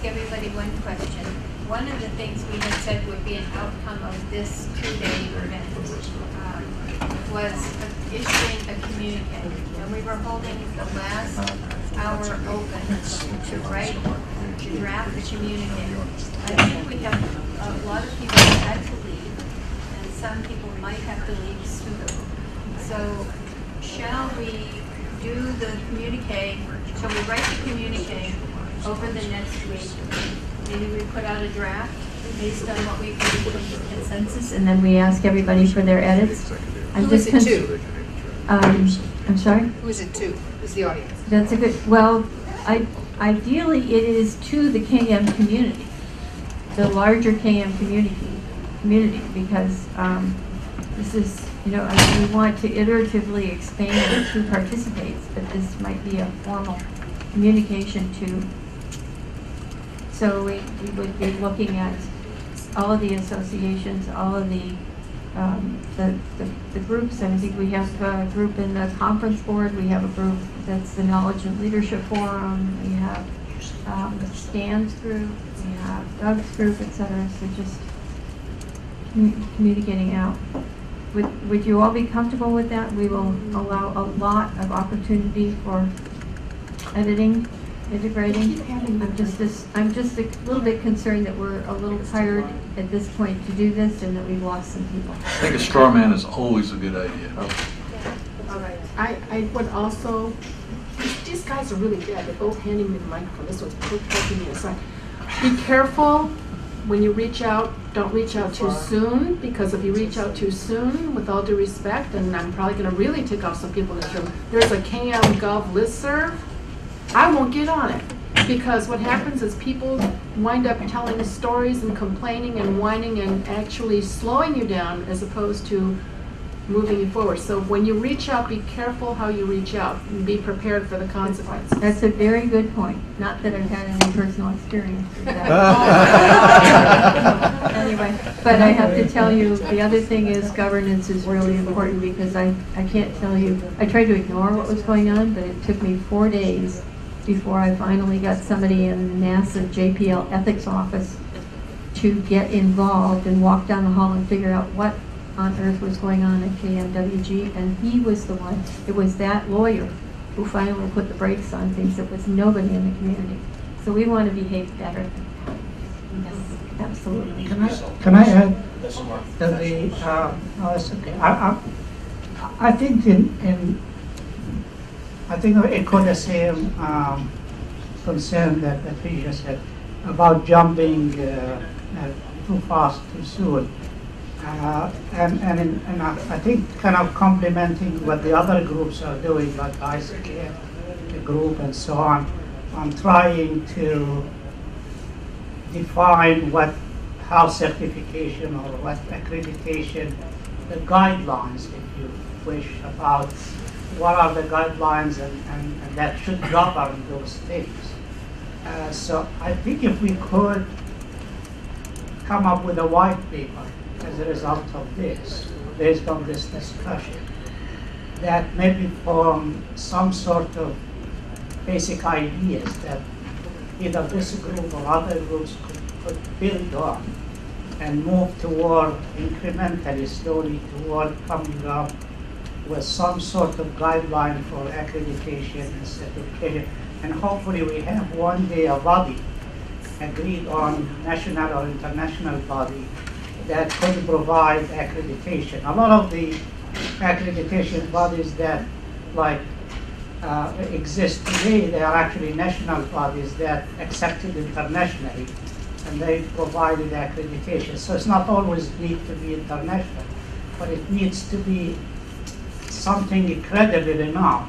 everybody one question. One of the things we had said would be an outcome of this two-day event was issuing a communique. And we were holding the last hour open to write, to draft the communique. I think we have a lot of people who had to leave, and some people might have to leave soon. So shall we do the communique? Shall we write the communique over the next week? Maybe we put out a draft based on what we can do from consensus, and then we ask everybody for their edits. Who is it to? I'm sorry? Who is it to? Who's the audience? That's a good, well, ideally it is to the KM community, the larger KM community, because this is, you know, we want to iteratively expand who participates, but this might be a formal communication to. So we would be looking at all of the associations, all of the groups. And I think we have a group in the conference board. We have a group that's the Knowledge and Leadership Forum. We have the Stan's group. We have Doug's group, etc. So just communicating out. Would you all be comfortable with that? We will allow a lot of opportunity for editing, integrating. I'm just a little bit concerned that we're a little tired at this point to do this, and that we've lost some people. I think a straw man is always a good idea. All right. I would also, these guys are really bad. They're both handing me the microphone. This one's poking me aside. Be careful when you reach out. Don't reach out too soon, because if you reach out too soon, with all due respect, and I'm probably going to really tick off some people in this room, there's a KM Gov listserv. I won't get on it, because what happens is people wind up telling stories and complaining and whining and actually slowing you down as opposed to moving you forward. So when you reach out, be careful how you reach out and be prepared for the consequences. That's a very good point. Not that I've had any personal experience with that. Anyway, but I have to tell you, the other thing is governance is really important, because I can't tell you, I tried to ignore what was going on, but it took me 4 days before I finally got somebody in the NASA JPL ethics office to get involved and walk down the hall and figure out what on earth was going on at KMWG, and he was the one, it was that lawyer who finally put the brakes on things. It was nobody in the community. So we want to behave better. Yes, absolutely. Can I add that the, no, that's okay. I think I think I echo the same concern that Patricia said about jumping too fast, too soon. And I think kind of complementing what the other groups are doing, like ICK, the group and so on trying to define how certification or what accreditation, the guidelines, if you wish, about what are the guidelines and that should govern those things. So I think if we could come up with a white paper as a result of this, based on this discussion, that maybe form some sort of basic ideas that either this group or other groups could build on and move toward incrementally, slowly toward coming up with some sort of guideline for accreditation and certification. And hopefully we have one day a body, agreed on national or international body, that could provide accreditation. A lot of the accreditation bodies that exist today, they are actually national bodies that accepted internationally, and they provided accreditation. So it's not always need to be international, but it needs to be something credible enough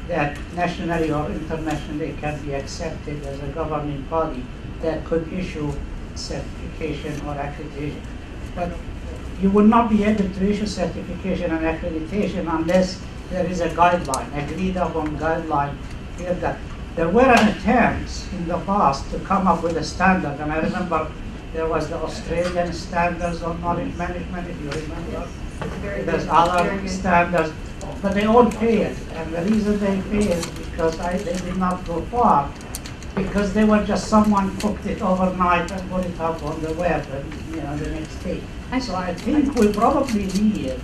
that nationally or internationally can be accepted as a governing body that could issue certification or accreditation. But you will not be able to issue certification and accreditation unless there is a guideline, agreed upon guideline. There were attempts in the past to come up with a standard, and I remember there was the Australian standards on knowledge management, if you remember. There's other standards, but they all failed. And the reason they failed is because they did not go far because they were just someone cooked it overnight and put it up on the web and, the next day. So I think we probably need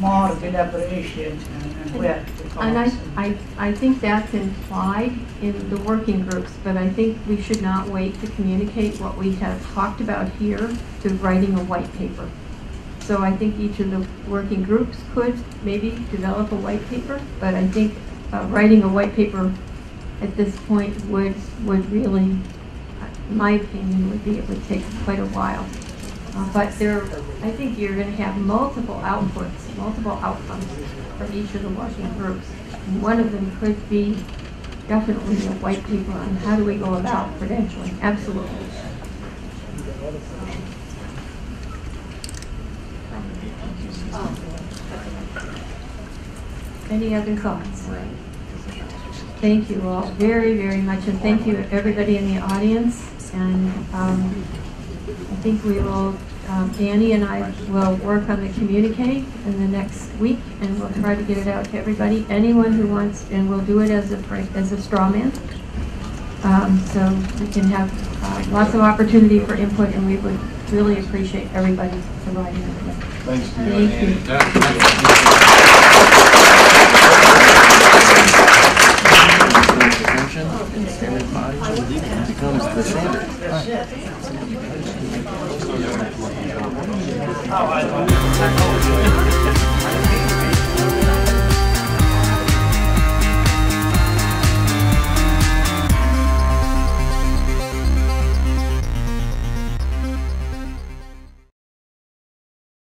more deliberation and work. And I think that's implied in the working groups, but I think we should not wait to communicate what we have talked about here to writing a white paper. So I think each of the working groups could maybe develop a white paper, but I think writing a white paper at this point would really, in my opinion, it would take quite a while. But I think you're going to have multiple outputs, multiple outcomes from each of the working groups. And one of them could be definitely a white paper on how do we go about credentialing. Absolutely. Any other thoughts? Thank you all very, very much, and thank you everybody in the audience. And I think we will, Annie and I will work on the communique in the next week, and we'll try to get it out to everybody. Anyone who wants, and we'll do it as a straw man. So we can have lots of opportunity for input, and we would really appreciate everybody providing input. Thanks, Thank you. Annie.